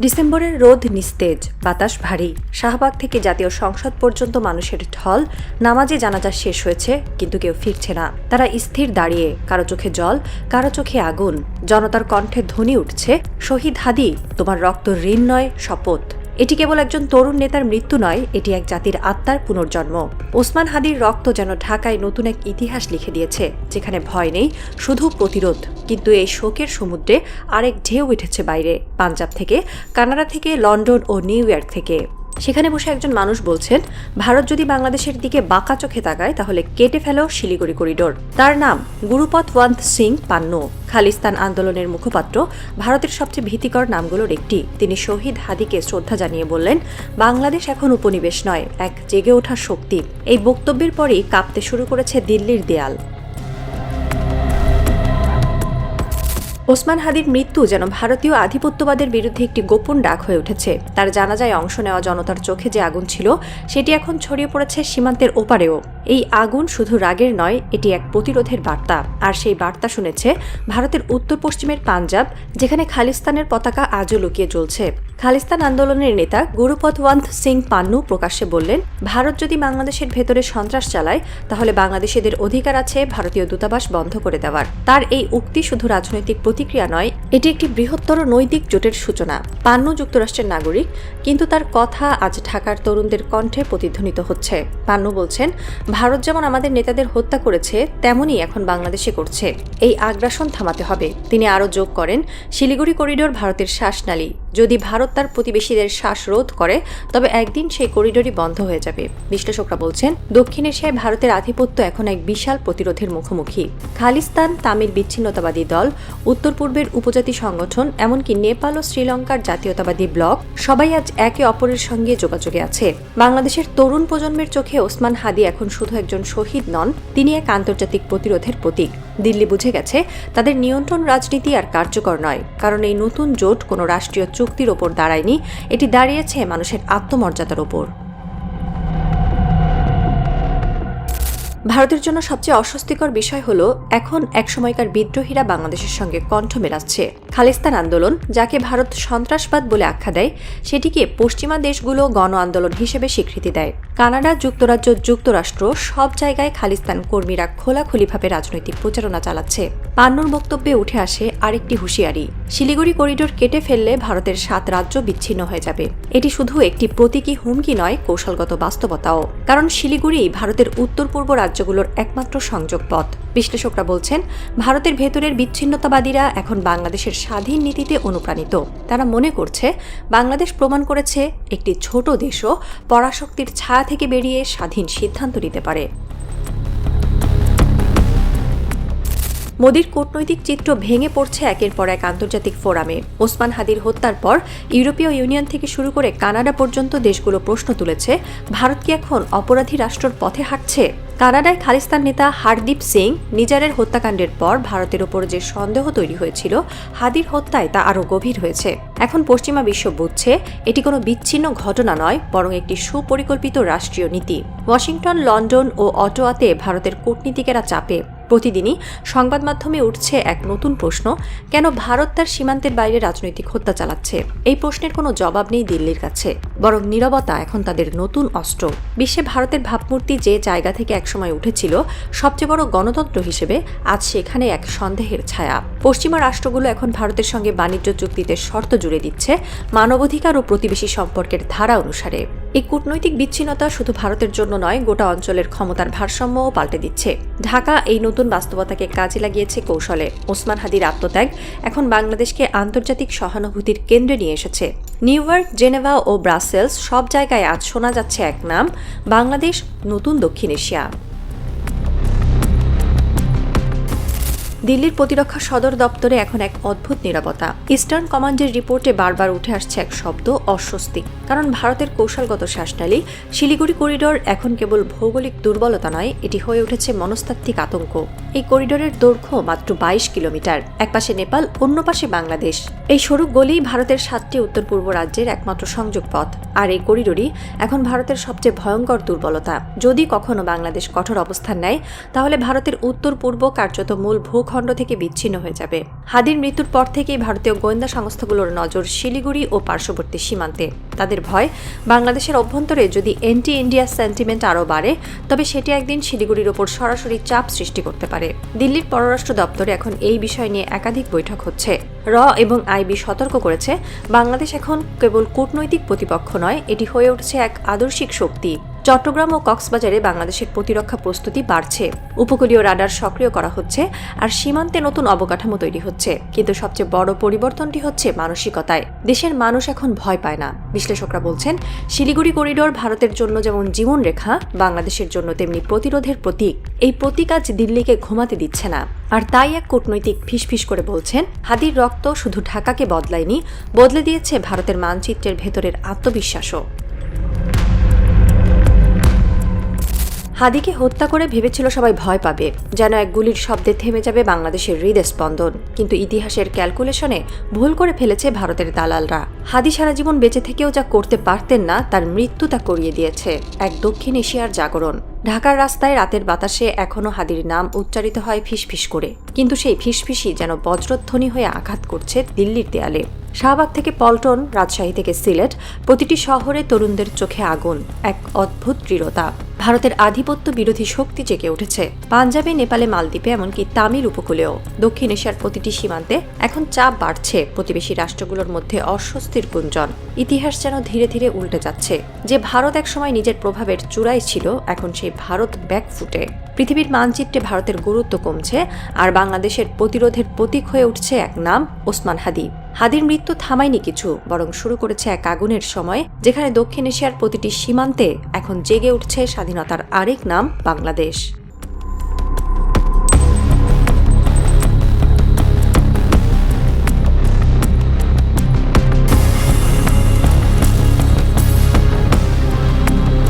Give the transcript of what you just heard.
ডিসেম্বরের রোদ নিস্তেজ, বাতাস ভারী। শাহবাগ থেকে জাতীয় সংসদ পর্যন্ত মানুষের ঢল। নামাজে জানাজা শেষ হয়েছে, কিন্তু কেউ ফিরছে না। তারা স্থির দাঁড়িয়ে, কারো চোখে জল, কারো চোখে আগুন। জনতার কণ্ঠে ধ্বনি উঠছে, শহীদ হাদি, তোমার রক্ত ঋণ নয়, শপথ। এটি কেবল একজন তরুণ নেতার মৃত্যু নয়, এটি এক জাতির আত্মার পুনর্জন্ম। ওসমান হাদির রক্ত যেন ঢাকায় নতুন এক ইতিহাস লিখে দিয়েছে, যেখানে ভয় নেই, শুধু প্রতিরোধ। কিন্তু এই শোকের সমুদ্রে আরেক ঢেউ উঠেছে বাইরে, পাঞ্জাব থেকে, কানাডা থেকে, লন্ডন ও নিউ ইয়র্ক থেকে। সেখানে বসে একজন মানুষ বলছেন, ভারত যদি বাংলাদেশের দিকে বাঁকা চোখে তাকায় তাহলে কেটে ফেলো শিলিগুড়ি করিডোর। তার নাম গুরুপতওয়ান্ত সিং পান্নু, খালিস্তান আন্দোলনের মুখপাত্র, ভারতের সবচেয়ে ভীতিকর নামগুলোর একটি। তিনি শহীদ হাদিকে শ্রদ্ধা জানিয়ে বললেন, বাংলাদেশ এখন উপনিবেশ নয়, এক জেগে ওঠা শক্তি। এই বক্তব্যের পরই কাঁপতে শুরু করেছে দিল্লির দেয়াল। ওসমান হাদির মৃত্যু যেন ভারতীয় আধিপত্যবাদের বিরুদ্ধে একটি গোপন ডাক হয়ে উঠেছে। তার জানাজায় অংশ নেওয়া জনতার চোখে যে আগুন ছিল, সেটি এখন ছড়িয়ে পড়েছে সীমান্তের ওপারেও। এই আগুন শুধু রাগের নয়, এটি এক প্রতিরোধের বার্তা। আর সেই বার্তা শুনেছে ভারতের উত্তর পশ্চিমের পাঞ্জাব, যেখানে খালিস্তানের পতাকা আজও লুকিয়ে জ্বলছে। খালিস্তান আন্দোলনের নেতা গুরুপতওয়ান্ত সিং পান্নু প্রকাশ্যে বললেন, ভারত যদি বাংলাদেশের ভেতরে সন্ত্রাস চালায়, তাহলে বাংলাদেশিদের অধিকার আছে ভারতীয় দূতাবাস বন্ধ করে দেওয়ার। তার এই উক্তি শুধু রাজনৈতিক প্রতিক্রিয়া নয়, এটি একটি বৃহত্তর নৈতিক জোটের সূচনা। পান্নু যুক্তরাষ্ট্রের নাগরিক, কিন্তু তার কথা আজ ঢাকার তরুণদের কণ্ঠে প্রতিধ্বনিত হচ্ছে। পান্নু বলছেন, ভারত যেমন আমাদের নেতাদের হত্যা করেছে, তেমনই এখন বাংলাদেশে করছে। এই আগ্রাসন থামাতে হবে। তিনি আরও যোগ করেন, শিলিগুড়ি করিডোর ভারতের শ্বাসনালী। যদি ভারত তার প্রতিবেশীদের শ্বাসরোধ করে, তবে একদিন সেই করিডোরই বন্ধ হয়ে যাবে। বিশ্লেষকরা বলছেন, দক্ষিণ এশিয়ায় ভারতের আধিপত্য এখন এক বিশাল প্রতিরোধের মুখোমুখি। খালিস্তান, তামিল বিচ্ছিন্নতাবাদী দল, উত্তর পূর্বের উপজাতি সংগঠন, এমনকি নেপাল ও শ্রীলঙ্কার জাতীয়তাবাদী ব্লক, সবাই আজ একে অপরের সঙ্গে যোগাযোগে আছে। বাংলাদেশের তরুণ প্রজন্মের চোখে ওসমান হাদি এখন শুধু একজন শহীদ নন, তিনি এক আন্তর্জাতিক প্রতিরোধের প্রতীক। দিল্লি বুঝে গেছে, তাদের নিয়ন্ত্রণ রাজনীতি আর কার্যকর নয়, কারণ এই নতুন জোট কোনো রাষ্ট্রীয় চুক্তির ওপর দাঁড়ায়নি, এটি দাঁড়িয়েছে মানুষের আত্মমর্যাদার ওপর। ভারতের জন্য সবচেয়ে অস্বস্তিকর বিষয় হল, এখন একসময়কার বিদ্রোহীরা বাংলাদেশের সঙ্গে কণ্ঠ মেলাচ্ছে। খালিস্তান আন্দোলন, যাকে ভারত সন্ত্রাসবাদ বলে আখ্যা দেয়, সেটিকে পশ্চিমা দেশগুলো গণ আন্দোলন হিসেবে স্বীকৃতি দেয়। কানাডা, যুক্তরাজ্য, যুক্তরাষ্ট্র সব জায়গায় খালিস্তান কর্মীরা খোলাখুলিভাবে রাজনৈতিক প্রচারণা চালাচ্ছে। পান্নুর বক্তব্যে উঠে আসে আরেকটি হুঁশিয়ারি, শিলিগুড়ি করিডোর কেটে ফেললে ভারতের 7 রাজ্য বিচ্ছিন্ন হয়ে যাবে। এটি শুধু একটি প্রতীকী হুমকি নয়, কৌশলগত বাস্তবতাও। কারণ শিলিগুড়ি ভারতের উত্তর পূর্ব রাজ্যগুলোর একমাত্র সংযোগ পথ। বিশ্লেষকরা বলছেন, ভারতের ভেতরের বিচ্ছিন্নতাবাদীরা এখন বাংলাদেশের স্বাধীন নীতিতে অনুপ্রাণিত। তারা মনে করছে, বাংলাদেশ প্রমাণ করেছে একটি ছোট দেশও পরাশক্তির ছায়া থেকে বেরিয়ে স্বাধীন সিদ্ধান্ত নিতে পারে। মোদির কূটনৈতিক চিত্র ভেঙে পড়ছে একের পর এক আন্তর্জাতিক ফোরামে। ওসমান হাদির হত্যার পর ইউরোপীয় ইউনিয়ন থেকে শুরু করে কানাডা পর্যন্ত দেশগুলো প্রশ্ন তুলেছে, ভারত কি এখন অপরাধী রাষ্ট্রের পথে হাঁটছে? কানাডায় খালিস্তান নেতা হারদীপ সিং নিজারের হত্যাকাণ্ডের পর ভারতের ওপর যে সন্দেহ তৈরি হয়েছিল হাদির হত্যায়, তা আরও গভীর হয়েছে। এখন পশ্চিমা বিশ্ব বুঝছে, এটি কোনো বিচ্ছিন্ন ঘটনা নয়, বরং একটি সুপরিকল্পিত রাষ্ট্রীয় নীতি। ওয়াশিংটন, লন্ডন ও অটোয়াতে ভারতের কূটনীতিকেরা চাপে। প্রতিদিনই সংবাদ মাধ্যমে উঠছে এক নতুন প্রশ্ন, কেন ভারত তার সীমান্তের বাইরে রাজনৈতিক হত্যা চালাচ্ছে? এই প্রশ্নের কোনো জবাব নেই দিল্লির কাছে, বরং নীরবতা এখন তাদের নতুন অস্ত্র। বিশ্বে ভারতের ভাবমূর্তি যে জায়গা থেকে একসময় উঠেছিল সবচেয়ে বড় গণতন্ত্র হিসেবে, আজ সেখানে এক সন্দেহের ছায়া। পশ্চিমা রাষ্ট্রগুলো এখন ভারতের সঙ্গে বাণিজ্য চুক্তিতে শর্ত জুড়ে দিচ্ছে, মানবাধিকার ও প্রতিবেশী সম্পর্কের ধারা অনুসারে। এই কূটনৈতিক বিচ্ছিন্নতা শুধু ভারতের জন্য নয়, গোটা অঞ্চলের ক্ষমতার ভারসাম্যও পাল্টে দিচ্ছে। ঢাকা এই নতুন বাস্তবতাকে কাজে লাগিয়েছে কৌশলে। ওসমান হাদির আত্মত্যাগ এখন বাংলাদেশকে আন্তর্জাতিক সহানুভূতির কেন্দ্রে নিয়ে এসেছে। নিউ ইয়র্ক, জেনেভা ও ব্রাসেলস সব জায়গায় আজ শোনা যাচ্ছে এক নাম, বাংলাদেশ নতুন দক্ষিণ এশিয়া। দিল্লির প্রতিরক্ষা সদর দপ্তরে এখন এক অদ্ভুত নীরবতা। ইস্টার্ন কমান্ডের রিপোর্টে বারবার উঠে আসছে এক শব্দ, অস্বস্তি। কারণ ভারতের কৌশলগত শ্বাসনালী শিলিগুড়ি করিডোর এখন কেবল ভৌগোলিক দুর্বলতা নয়, এটি হয়ে উঠেছে মনস্তাত্ত্বিক আতঙ্ক। এই করিডোরের দৈর্ঘ্য মাত্র 22 কিলোমিটার। একপাশে নেপাল, অন্য পাশে বাংলাদেশ। এই সরু গলিই ভারতের 7টি উত্তর পূর্ব রাজ্যের একমাত্র সংযোগ পথ। আর এই করিডোরই এখন ভারতের সবচেয়ে ভয়ঙ্কর দুর্বলতা। যদি কখনো বাংলাদেশ কঠোর অবস্থান নেয়, তাহলে ভারতের উত্তর পূর্ব কার্যত মূল ভূখণ্ড থেকে বিচ্ছিন্ন হয়ে যাবে। হাদির মৃত্যুর পর থেকেই ভারতীয় গোয়েন্দা সংস্থাগুলোর নজর শিলিগুড়ি ও পার্শ্ববর্তী সীমান্তে। তাদের ভয়, বাংলাদেশের অভ্যন্তরে যদি এন্টি ইন্ডিয়া সেন্টিমেন্ট আরও বাড়ে, তবে সেটি একদিন শিলিগুড়ির ওপর সরাসরি চাপ সৃষ্টি করতে পারে। দিল্লির পররাষ্ট্র দপ্তরে এখন এই বিষয় নিয়ে একাধিক বৈঠক হচ্ছে। র এবং আইবি সতর্ক করেছে, বাংলাদেশ এখন কেবল কূটনৈতিক প্রতিপক্ষ নয়, এটি হয়ে উঠছে এক আদর্শিক শক্তি। চট্টগ্রাম ও কক্সবাজারে বাংলাদেশের প্রতিরক্ষা প্রস্তুতি বাড়ছে, উপকূলীয় রাডার সক্রিয় করা হচ্ছে, আর সীমান্তে নতুন অবকাঠামো তৈরি হচ্ছে। কিন্তু সবচেয়ে বড় পরিবর্তনটি হচ্ছে মানসিকতায়। দেশের মানুষ এখন ভয় পায় না। বিশ্লেষকরা বলছেন, শিলিগুড়ি করিডোর ভারতের জন্য যেমন জীবনরেখা, বাংলাদেশের জন্য তেমনি প্রতিরোধের প্রতীক। এই প্রতীক আজ দিল্লিকে ঘুমাতে দিচ্ছে না। আর তাই এক কূটনৈতিক ফিসফিস করে বলছেন, হাদির রক্ত শুধু ঢাকাকে বদলায়নি, বদলে দিয়েছে ভারতের মানচিত্রের ভেতরের আত্মবিশ্বাসও। হাদিকে হত্যা করে ভেবেছিল সবাই ভয় পাবে, যেন এক গুলির শব্দে থেমে যাবে বাংলাদেশের হৃদস্পন্দন। কিন্তু ইতিহাসের ক্যালকুলেশনে ভুল করে ফেলেছে ভারতের দালালরা। হাদি সারা জীবন বেঁচে থেকেও যা করতে পারতেন না, তার মৃত্যু তা করিয়ে দিয়েছে এক দক্ষিণ এশিয়ার জাগরণ। ঢাকার রাস্তায় রাতের বাতাসে এখনও হাদির নাম উচ্চারিত হয় ফিসফিস করে, কিন্তু সেই ফিসফিসই যেন বজ্রধ্বনি হয়ে আঘাত করছে দিল্লির দেয়ালে। শাহবাগ থেকে পল্টন, রাজশাহী থেকে সিলেট, প্রতিটি শহরে তরুণদের চোখে আগুন, এক অদ্ভুত দৃঢ়তা। ভারতের আধিপত্য বিরোধী শক্তি জেগে উঠেছে পাঞ্জাবে, নেপালে, মালদ্বীপে, এমনকি তামিল উপকূলেও। দক্ষিণ এশিয়ার প্রতিটি সীমান্তে এখন চাপ বাড়ছে, প্রতিবেশী রাষ্ট্রগুলোর মধ্যে অস্বস্তির গুঞ্জন। ইতিহাস যেন ধীরে ধীরে উল্টে যাচ্ছে। যে ভারত একসময় নিজের প্রভাবের চূড়ায় ছিল, এখন সেই ভারত ব্যাকফুটে। পৃথিবীর মানচিত্রে ভারতের গুরুত্ব কমছে, আর বাংলাদেশের প্রতিরোধের প্রতীক হয়ে উঠছে এক নাম, ওসমান হাদি। হাদির মৃত্যু থামায়নি কিছু, বরং শুরু করেছে এক আগুনের সময়, যেখানে দক্ষিণ এশিয়ার প্রতিটি সীমান্তে এখন জেগে উঠছে স্বাধীনতার আরেক নাম, বাংলাদেশ।